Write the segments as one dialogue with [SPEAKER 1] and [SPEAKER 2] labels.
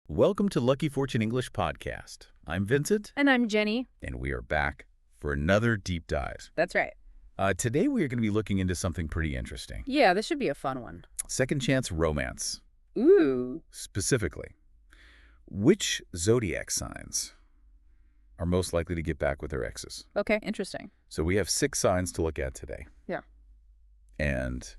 [SPEAKER 1] Welcome to Lucky Fortune English Podcast. I'm Vincent.
[SPEAKER 2] And I'm Jenny.
[SPEAKER 1] And we are back for another deep dive.
[SPEAKER 2] That's right.
[SPEAKER 1] Today we are going to be looking into something pretty interesting.
[SPEAKER 2] Yeah, this should be a fun one.
[SPEAKER 1] Second chance romance.
[SPEAKER 2] Ooh.
[SPEAKER 1] Specifically, which zodiac signs are most likely to get back with their exes?
[SPEAKER 2] Okay, interesting.
[SPEAKER 1] So we have 6 signs to look at today.
[SPEAKER 2] Yeah.
[SPEAKER 1] And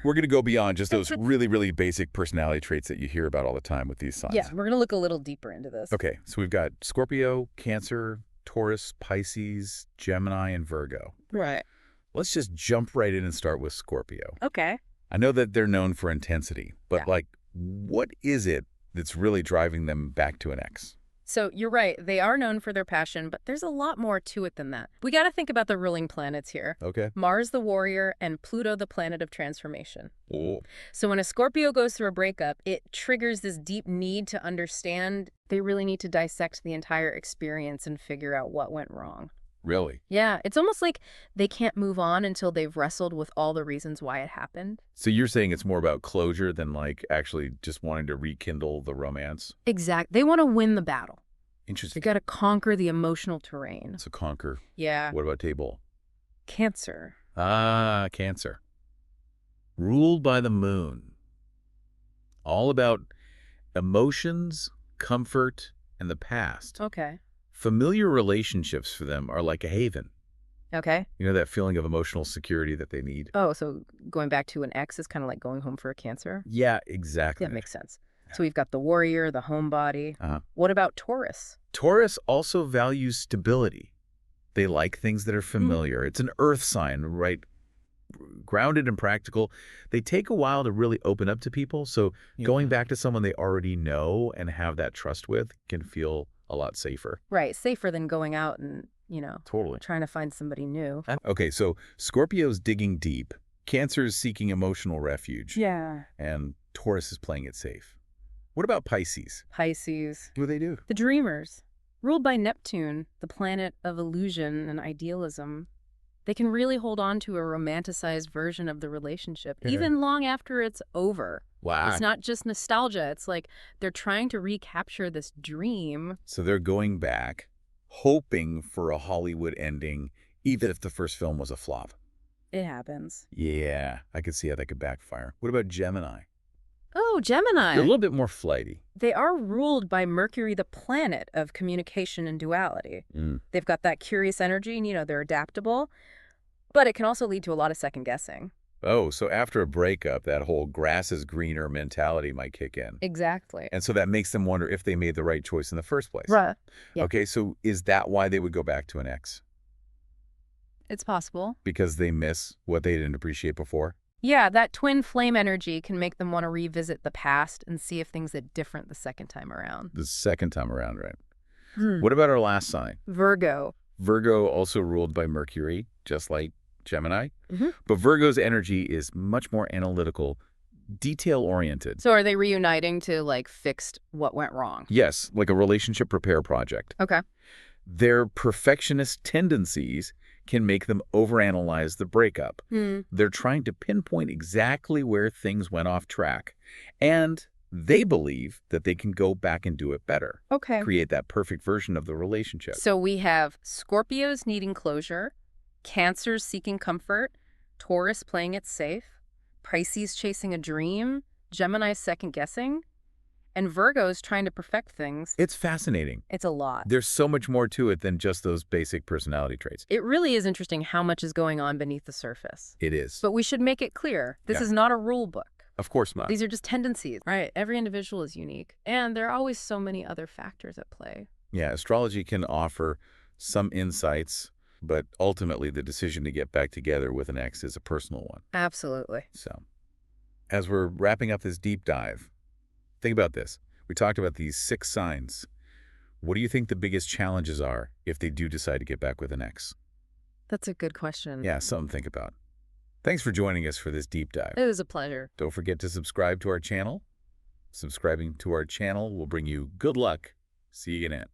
[SPEAKER 1] we're going to go beyond just those really, really basic personality traits that you hear about all the time with these signs.
[SPEAKER 2] Yeah, we're going to look a little deeper into this.
[SPEAKER 1] Okay, so we've got Scorpio, Cancer, Taurus, Pisces, Gemini, and Virgo.
[SPEAKER 2] Right.
[SPEAKER 1] Let's just jump right in and start with Scorpio.
[SPEAKER 2] Okay.
[SPEAKER 1] I know that they're known for intensity, but
[SPEAKER 2] Yeah.
[SPEAKER 1] what is it that's really driving them back to an ex?
[SPEAKER 2] So you're right. They are known for their passion, but there's a lot more to it than that. We got to think about the ruling planets here.
[SPEAKER 1] Okay.
[SPEAKER 2] Mars the warrior and Pluto the planet of transformation.
[SPEAKER 1] Oh.
[SPEAKER 2] So when a Scorpio goes through a breakup, it triggers this deep need to understand. They really need to dissect the entire experience and figure out what went wrong.
[SPEAKER 1] Really?
[SPEAKER 2] Yeah, it's almost like they can't move on until they've wrestled with all the reasons why it happened.
[SPEAKER 1] So you're saying it's more about closure than actually just wanting to rekindle the romance?
[SPEAKER 2] Exact. They want to win the battle. They
[SPEAKER 1] Interesting.
[SPEAKER 2] got to conquer the emotional terrain.
[SPEAKER 1] So conquer.
[SPEAKER 2] Yeah.
[SPEAKER 1] What about table?
[SPEAKER 2] Cancer.
[SPEAKER 1] Ah, Cancer. Ruled by the moon. All about emotions, comfort, and the past.
[SPEAKER 2] Okay.
[SPEAKER 1] Familiar relationships for them are like a haven.
[SPEAKER 2] Okay.
[SPEAKER 1] You know, that feeling of emotional security that they need?
[SPEAKER 2] Oh, so going back to an ex is kind of like going home for a Cancer?
[SPEAKER 1] Yeah, exactly.
[SPEAKER 2] That makes sense. So we've got the warrior, the homebody.
[SPEAKER 1] Uh-huh.
[SPEAKER 2] What about Taurus?
[SPEAKER 1] Taurus also values stability. They like things that are familiar. It's an earth sign, right? Grounded and practical. They take a while to really open up to people. So going back to someone they already know and have that trust with can feel a lot safer.
[SPEAKER 2] Right. Safer than going out and,
[SPEAKER 1] Totally.
[SPEAKER 2] trying to find somebody new.
[SPEAKER 1] Okay, so Scorpio's digging deep. Cancer's seeking emotional refuge.
[SPEAKER 2] Yeah.
[SPEAKER 1] And Taurus is playing it safe. What about Pisces?
[SPEAKER 2] Pisces.
[SPEAKER 1] What do they do?
[SPEAKER 2] The dreamers. Ruled by Neptune, the planet of illusion and idealism. They can really hold on to a romanticized version of the relationship, even long after it's over.
[SPEAKER 1] Wow.
[SPEAKER 2] It's not just nostalgia. It's like they're trying to recapture this dream.
[SPEAKER 1] So they're going back, hoping for a Hollywood ending, even if the first film was a flop.
[SPEAKER 2] It happens.
[SPEAKER 1] Yeah, I could see how that could backfire. What about Gemini?
[SPEAKER 2] Oh, Gemini.
[SPEAKER 1] They're a little bit more flighty.
[SPEAKER 2] They are ruled by Mercury, the planet of communication and duality. They've got that curious energy and, they're adaptable. But it can also lead to a lot of second guessing.
[SPEAKER 1] Oh, so after a breakup, that whole grass is greener mentality might kick in.
[SPEAKER 2] Exactly.
[SPEAKER 1] And so that makes them wonder if they made the right choice in the first place.
[SPEAKER 2] Right. Yeah.
[SPEAKER 1] Okay, so is that why they would go back to an ex?
[SPEAKER 2] It's possible.
[SPEAKER 1] Because they miss what they didn't appreciate before?
[SPEAKER 2] Yeah, that twin flame energy can make them want to revisit the past and see if things are different the second time around.
[SPEAKER 1] The second time around, right? What about our last sign?
[SPEAKER 2] Virgo.
[SPEAKER 1] Virgo also ruled by Mercury, just like Gemini. But Virgo's energy is much more analytical, detail-oriented.
[SPEAKER 2] So are they reuniting to, fix what went wrong?
[SPEAKER 1] Yes, like a relationship repair project.
[SPEAKER 2] Okay.
[SPEAKER 1] Their perfectionist tendencies can make them overanalyze the breakup. They're trying to pinpoint exactly where things went off track. And they believe that they can go back and do it better.
[SPEAKER 2] Okay.
[SPEAKER 1] Create that perfect version of the relationship.
[SPEAKER 2] So we have Scorpios needing closure, Cancers seeking comfort, Taurus playing it safe, Pisces chasing a dream, Gemini second guessing, and Virgo's trying to perfect things.
[SPEAKER 1] It's fascinating.
[SPEAKER 2] It's a lot.
[SPEAKER 1] There's so much more to it than just those basic personality traits.
[SPEAKER 2] It really is interesting how much is going on beneath the surface.
[SPEAKER 1] It is.
[SPEAKER 2] But we should make it clear, this is not a rule book.
[SPEAKER 1] Of course not.
[SPEAKER 2] These are just tendencies, right? Every individual is unique. And there are always so many other factors at play.
[SPEAKER 1] Yeah, astrology can offer some insights, but ultimately the decision to get back together with an ex is a personal one.
[SPEAKER 2] Absolutely.
[SPEAKER 1] So, as we're wrapping up this deep dive, think about this. We talked about these 6 signs. What do you think the biggest challenges are if they do decide to get back with an ex?
[SPEAKER 2] That's a good question.
[SPEAKER 1] Yeah, something to think about. Thanks for joining us for this deep dive.
[SPEAKER 2] It was a pleasure.
[SPEAKER 1] Don't forget to subscribe to our channel. Subscribing to our channel will bring you good luck. See you again.